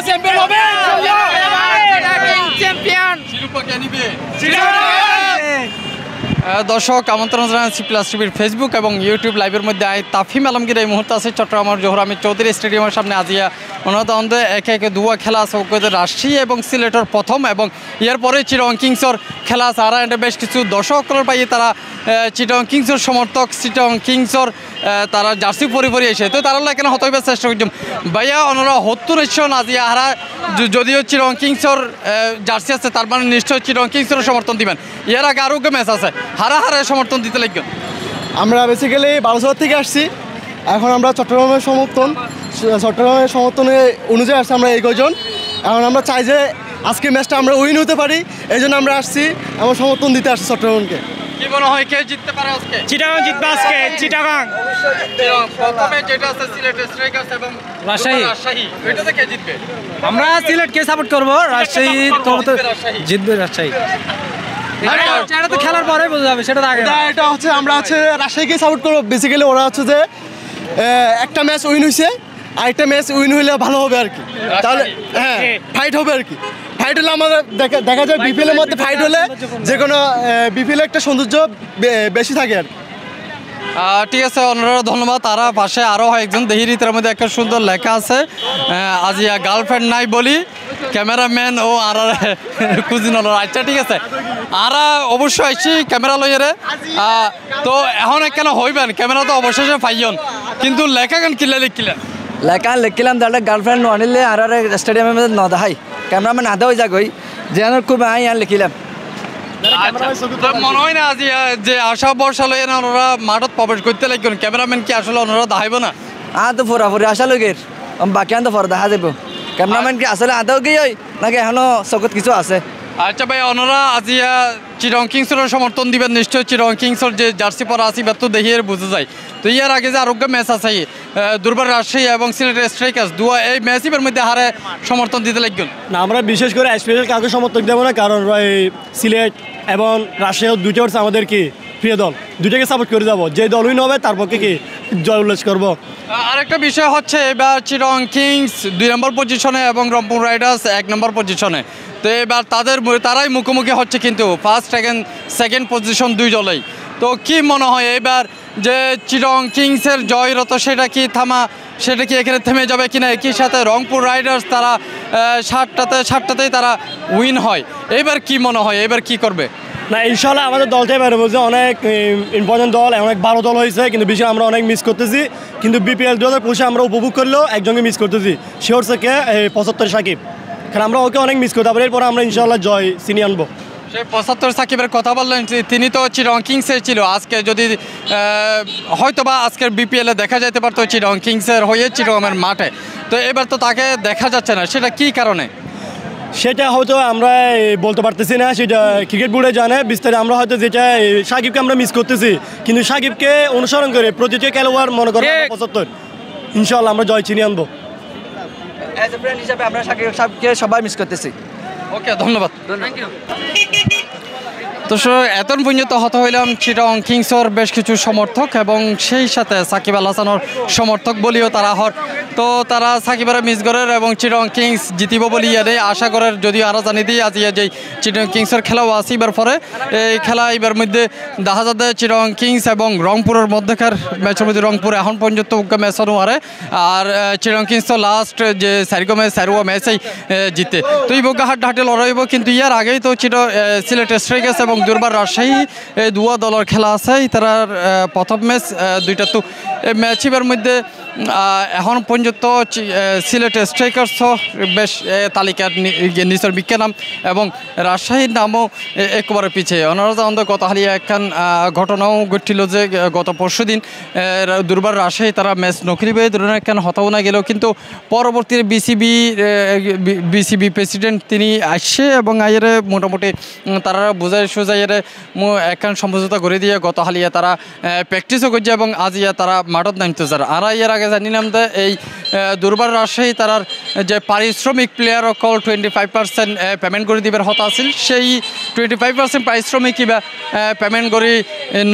champion হবে দর্শক আমন্ত্রণ জানাচ্ছি প্লাস টিভির ফেসবুক এবং ইউটিউব লাইভের মধ্যে তাফিম আলমগীর এই মুহূর্তে আছে চট্টগ্রামের জোহর আহমেদ চৌধুরী স্টেডিয়ামের সামনে আজিয়া অন্যতম একে একে দুয়া খেলা আছে রাজশাহী এবং সিলেটের প্রথম এবং এরপরে চিটং কিংসর খেলা আছে আর এটা বেশ কিছু দর্শকরা পাই তারা চিটং কিংসর সমর্থক চিটং কিংসর তারা জার্সি পরি এসে তো তারা কেন হতইবার চেষ্টা করছেন ভাইয়া ওনারা 70 আজিয়া হারা যদিও চিটং কিংসর জার্সি আছে তার মানে নিশ্চয় চিটং কিংসর সমর্থন দিবেন এর আগে আরোগ্য ম্যাচ আছে হারা সমর্থন দিতে লাগবেন আমরা বেসিক্যালি বারোসর থেকে আসছি এখন আমরা চট্টগ্রামের সমর্থনে অনুযায়ী আসছি আমরা এই কয়জন এখন আমরা চাই যে আজকে ম্যাচটা আমরা উইন হতে পারি এই জন্য আমরা আসছি আমার সমর্থন দিতে আসছি চট্টগ্রামকে কি মনে হয় কে জিততে পারে আজকে চিটাগাং জিতবে আজকে চিটাগাং প্রথমে যেটা আছে সিলেট স্ট্রাইকার্স এবং রাজশাহী এটাতে কে জিতবে আমরা সিলেটকে সাপোর্ট করব রাজশাহী তো জিতবে রাজশাহী এটা তো খেলার পরে বোঝা যাবে সেটা আগে এটা হচ্ছে আমরা হচ্ছে রাজশাহীকে সাপোর্ট করবো বেসিক্যালি ওরা হচ্ছে যে একটা ম্যাচ উইন হয়েছে আরেকটা ম্যাচ উইন হইলে ভালো হবে আর কি তাহলে হ্যাঁ ফাইট হবে আর কি ফাইট হলে আমাদের দেখা যায় বিপিএলের মধ্যে ফাইট হলে যে কোনো বিপিএলে একটা সৌন্দর্য বেশি থাকে আর কি ঠিক আছে ওনারা ধন্যবাদ তারা পাশে আরও একজন দেহিরি তার মধ্যে একটা সুন্দর লেখা আছে আজিয়া গার্লফ্রেন্ড নাই বলি ক্যামেরাম্যান ও আর কুজিন আচ্ছা ঠিক আছে আর অবশ্যই আইসি ক্যামেরা লইয়ারে তো এখন কেন হইবেন ক্যামেরা তো অবশেষে পাইয়ন কিন্তু লেখা কেন কিনলে লিখিলেন লেখা লিখিলাম তাহলে গার্লফ্রেন্ড আনিলে আর স্টেডিয়ামের মধ্যে নদাহাই ক্যামেরাম্যান আদা হয়ে যাক যেন খুব আই আর লিখিলাম মনে হয় না আজি যে আশা বর্ষা লইয়া ওনারা মাঠত প্রবেশ করতে লাগবেন ক্যামেরাম্যান কি আসলে ওনারা দেখাইব না তো ফোরাফুরি আসা লোকের বাকি আন তো ফর দেখা যাব ক্যামেরাম্যান কি আসলে আদাও গিয়ে নাকি এখনো চকত কিছু আছে আচ্ছা ভাই ওনারা আজিয়া চিটং কিংসের সমর্থন দিবেন নিশ্চয় চিটং কিংসের যে জার্সি পরা আসি তো দেখিয়ে বোঝা যায় তো ইয়ার আগে যে আরোগ্য ম্যাচ আছে দুর্বার রাজশাহী এবং সিলেটের স্ট্রাইকার্স দুয়া এই ম্যাচের মধ্যে হারে সমর্থন দিতে লাগবেন না আমরা বিশেষ করে স্পেশাল কাউকে সমর্থন দেবো না কারণ সিলেট এবং রাজশাহী দুইটা হচ্ছে আমাদের কি প্রিয় দল দুইটাকে সাপোর্ট করে যাবো যে দল উইন হবে তার পক্ষে কি জয় উল্লাস করবো আরেকটা বিষয় হচ্ছে এবার চিটং কিংস 2 নম্বর পজিশনে এবং রংপুর রাইডার্স 1 নম্বর পজিশনে তো এবার তারাই মুখোমুখি হচ্ছে কিন্তু ফার্স্ট সেকেন্ড পজিশন দুই দলেই তো কি মনে হয় এবার যে চিটং কিংসের জয়রত সেটা কি এখানে থেমে যাবে কিনা একই সাথে রংপুর রাইডার্স তারা 60টাতেই তারা উইন হয় এবার কি মনে হয় এবার কি করবে না ইনশাল্লাহ আমাদের দলটাই বেরো বলছে অনেক ইম্পর্টেন্ট দল অনেক ভালো দল হয়েছে কিন্তু বেশি আমরা অনেক মিস করতেছি কিন্তু বিপিএল 2025 আমরা উপভোগ করলেও একজনকে মিস করতেছি সে হচ্ছে কে 75 সাকিব কারণ আমরা ওকে অনেক মিস করতে পারি এরপর আমরা ইনশাল্লাহ জয় চিনিয়ে আনবো সে 75 সাকিবের কথা বললেন তিনি তো চিটং কিংসের ছিল আজকে যদি হয়তোবা আজকের বিপিএলে দেখা যেতে পারতো চিটং কিংসের হয়ে চিটংয়ের মাঠে তো এবার তো তাকে দেখা যাচ্ছে না সেটা কি কারণে সেটা হয়তো আমরা বলতে পারতেছি না সেটা ক্রিকেট বোর্ডে জানে বিস্তারিত আমরা হয়তো যেটা সাকিবকে আমরা মিস করতেছি কিন্তু সাকিবকে অনুসরণ করে প্রতিটি খেলোয়াড় মনে করেন 75 ইনশাল্লাহ আমরা জয় চিনিয়ে আনবো অ্যাজ এ ফ্রেন্ড হিসেবে আমরা সাকিবকে সবাই মিস করতেছি ওকে ধন্যবাদ থ্যাংক ইউ তো এত পর্যন্ত হত হইলাম চিটং কিংসর বেশ কিছু সমর্থক এবং সেই সাথে সাকিব আল হাসানের সমর্থক বলিও তারা হর তো তারা সাকিবের মিস করের এবং চিটং কিংস জিতিব বলি ইয়ারে আশা করার যদিও আরও জানি দিই আজ যে চিটং কিংসের খেলাও আছে এবার পরে এই খেলা এবার মধ্যে দেখা যাতে চিটং কিংস এবং রংপুরের মধ্যেকার ম্যাচের মধ্যে রংপুর এখন পর্যন্ত ম্যাচ আরে আর চিটং কিংস তো লাস্ট যে সারুয়া ম্যাচেই জিতে তো এই বগা হাড্ডাহাড্ডি লড়াইব কিন্তু ইয়ার আগেই তো সিলেট স্ট্রাইকার্স এবং দুর্বার রাজশাহী এই দুয়া দলের খেলা আছে তারার প্রথম ম্যাচ দুইটা তো এই ম্যাচ এবার মধ্যে এখন পর্যন্ত সিলেট স্ট্রাইকার্স বেশ তালিকার নিচের বিজ্ঞান নাম এবং রাজশাহীর নামও একবারে পিছিয়ে অনারা গত হালিয়া একখান ঘটনাও ঘটছিল যে গত পরশু দিন দুর্বার রাজশাহী তারা ম্যাচ নকরিবে ধরনের একখান হতাও না গেলেও কিন্তু পরবর্তী বিসিবি প্রেসিডেন্ট তিনি আসছে এবং আইয়ারে মোটামুটি তারা বোঝাই সোজাইয়ারে একখান সমঝোতা করে দিয়ে গত হালিয়া তারা প্র্যাকটিসও করছে এবং আজ ইয়া তারা মাঠত নামতে যার আর ইয়ার আগে জানিলাম যে এই দুর্বার রাজশাহী তারার যে পারিশ্রমিক প্লেয়ার অকল 25% পেমেন্ট করে দিবার হতা আছিল সেই 25% পারিশ্রমিক কিবা পেমেন্ট করে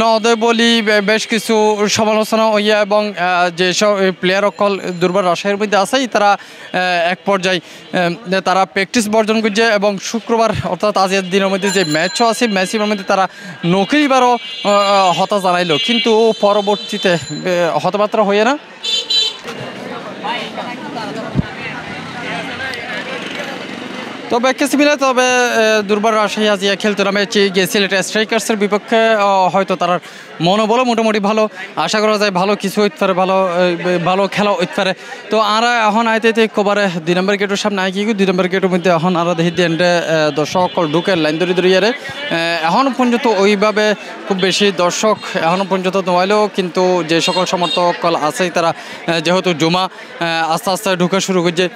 নদে বলি বেশ কিছু সমালোচনা হইয়া এবং যেসব প্লেয়ার অকল দুর্বার রাজশাহীর মধ্যে আছে তারা এক পর্যায়ে তারা প্র্যাকটিস বর্জন করছে এবং শুক্রবার অর্থাৎ আজকের দিনের মধ্যে যে ম্যাচও আছে ম্যাচের মধ্যে তারা নকরিবারও হতাশ জানাইল কিন্তু পরবর্তীতে হতবার্তা হয়ে না তবে কিছু মিলে তবে দুর্বার রাজশাহী আজিয়া খেলতে নামে গিয়েছিল এটা স্ট্রাইকার্সের বিপক্ষে হয়তো তার মনোবলও মোটামুটি ভালো আশা করা যায় ভালো কিছু হইতে পারে ভালো খেলা হইতে পারে তো আরা এখন আইতে কবারে 2 নম্বর গেটের সামনে আই কি 2 নম্বর গেটের মধ্যে এখন আরা দেখি দেন্ডে দর্শক ঢুকে লাইন ধরিয়ারে এখন পর্যন্ত ওইভাবে খুব বেশি দর্শক এখনও পর্যন্ত নইলেও কিন্তু যে সকল সমর্থক আছে তারা যেহেতু জমা আস্তে আস্তে ঢুকে শুরু করছে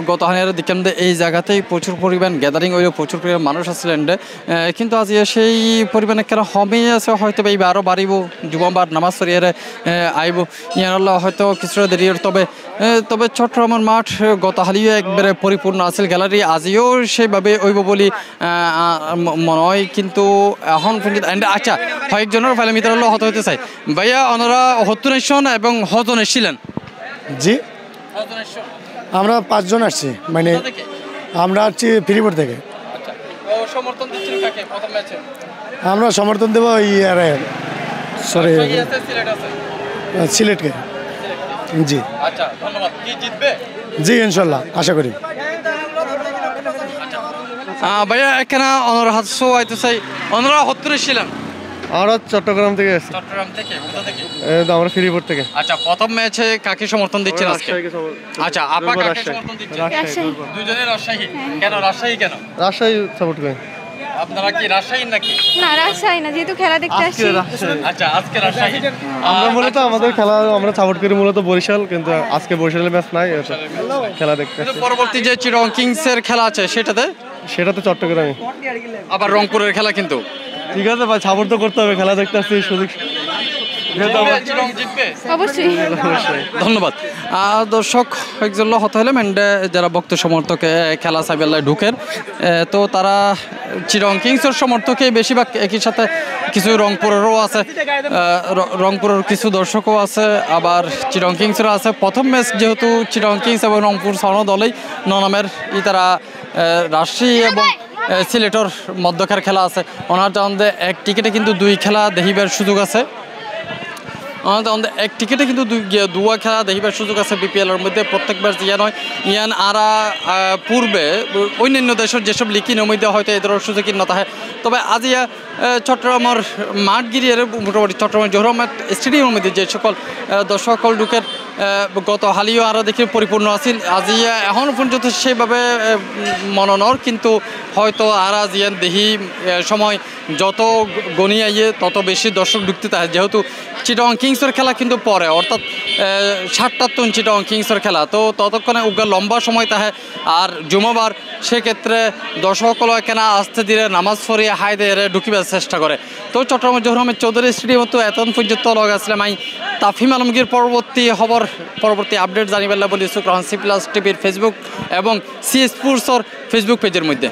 গত হানের দিকে এই জায়গাতেই প্রচুর পরিমাণ গ্যাদারিং হইলেও প্রচুর পরিমাণ মানুষ আসছিলেন কিন্তু আজ সেই পরিমাণে কেন হবেই আছে হয়তো এইবার আরও বাড়িব জুমাবার নামাজ পড়িয়ে আইব ইয়ানাল্লাহ হয়তো কিছুটা দেরি তবে চট্টগ্রামের মাঠ গত হালিও একবারে পরিপূর্ণ আছিল গ্যালারি আজিও সেইভাবে হইব বলি মনে হয় কিন্তু এখন আচ্ছা কয়েকজনের ফেলে মিত্রাল্লাহ হত হইতে চাই ভাইয়া ওনারা হতুনেশন এবং হতন এসেছিলেন জি আমরা 5 জন আসছি মানে আমরা আসছি ফ্রিপোর্ট থেকে সমর্থন দিচ্ছিল কাকে প্রথম ম্যাচে আমরা সমর্থন দেবো সরি সিলেটকে জি আচ্ছা ধন্যবাদ কি জিতবে জি ইনশাল্লাহ আশা করি ভাইয়া এখানে অনর হাতসো আইতে চাই অনরা হত্তরে ছিলেন আমরা চট্টগ্রাম থেকে আসছি চট্টগ্রাম থেকে কোথা থেকে আমরা ফ্রিপোর্ট থেকে আচ্ছা প্রথম ম্যাচে কাকে সমর্থন দিচ্ছেন আজকে আচ্ছা আপা কাকে সমর্থন দিচ্ছেন রাজশাহী দুইজনে রাজশাহী কেন রাজশাহী কেন রাজশাহী সাপোর্ট করি আপনারা কি রাজশাহী নাকি না রাজশাহী না যেহেতু খেলা দেখতে আসছি আচ্ছা আজকে রাজশাহী আমরা মূলত আমাদের খেলা আমরা সাপোর্ট করি মূলত বরিশাল কিন্তু আজকে বরিশালের ম্যাচ নাই খেলা দেখতে কিন্তু পরবর্তী যে চিরং কিংসের খেলা আছে সেটা তো চট্টগ্রামে আবার রংপুরের খেলা কিন্তু ঠিক আছে ভাই সাপোর্ট তো করতে হবে খেলা দেখতে আসছি সুযোগ চিরং জিতবে অবশ্যই ধন্যবাদ দর্শক একজন হতে হলে মেন্ডে যারা ভক্ত সমর্থক খেলা সাইবেলায় ঢুকেন তো তারা চিরং কিংসের সমর্থকে বেশিরভাগ একই সাথে কিছু রংপুরেরও আছে রংপুরের কিছু দর্শকও আছে আবার চিরং কিংসেরও আছে প্রথম ম্যাচ যেহেতু চিরং কিংস এবং রংপুর স্বর্ণ দলেই ননামের তারা রাজশাহী এবং সিলেটর মধ্যকার খেলা আছে ওনার জানতে এক টিকিটে কিন্তু 2 খেলা দেখিবার সুযোগ আছে এক টিকিটে কিন্তু দুয়া খেলা দেখিবার সুযোগ আছে বিপিএলের মধ্যে প্রত্যেকবার ইয়া নয় ইয়ান আরা পূর্বে অন্যান্য দেশের যেসব লিগের মধ্যে হয়তো এদের সুযোগই না থাকে তবে আজিয়া চট্টগ্রামের মাঠ গিরিয়ে মোটামুটি চট্টগ্রামের জোহর আহমেদ স্টেডিয়ামের মধ্যে যে সকল দর্শক ঢুকের গত হালিও আরা দেখি পরিপূর্ণ আছিল আজিয়া এখন পর্যন্ত সেইভাবে মননর কিন্তু হয়তো আরা জিয়ান দেখি সময় যত গণিয়ে আইয়ে তত বেশি দর্শক ঢুকতে থাকে যেহেতু চিটং কিংসের খেলা কিন্তু পরে অর্থাৎ 7টা চিটং কিংসের খেলা তো ততক্ষণে উগা লম্বা সময় থাকে আর জুমাবার সেক্ষেত্রে দর্শকগুলো এখানে আস্তে ধীরে নামাজ পড়িয়ে হাই দিয়ে ঢুকিবার চেষ্টা করে তো চট্টগ্রামের জোহর আহমেদ চৌধুরী স্টেডিয়াম তো এতন পর্যন্ত লগ আসলাম আমি তাফিম আলমগীর পরবর্তী আপডেট জানিবার বলি সুখ রহন সি প্লাস টিভির ফেসবুক এবং সি স্পোর্টসর ফেসবুক পেজের মধ্যে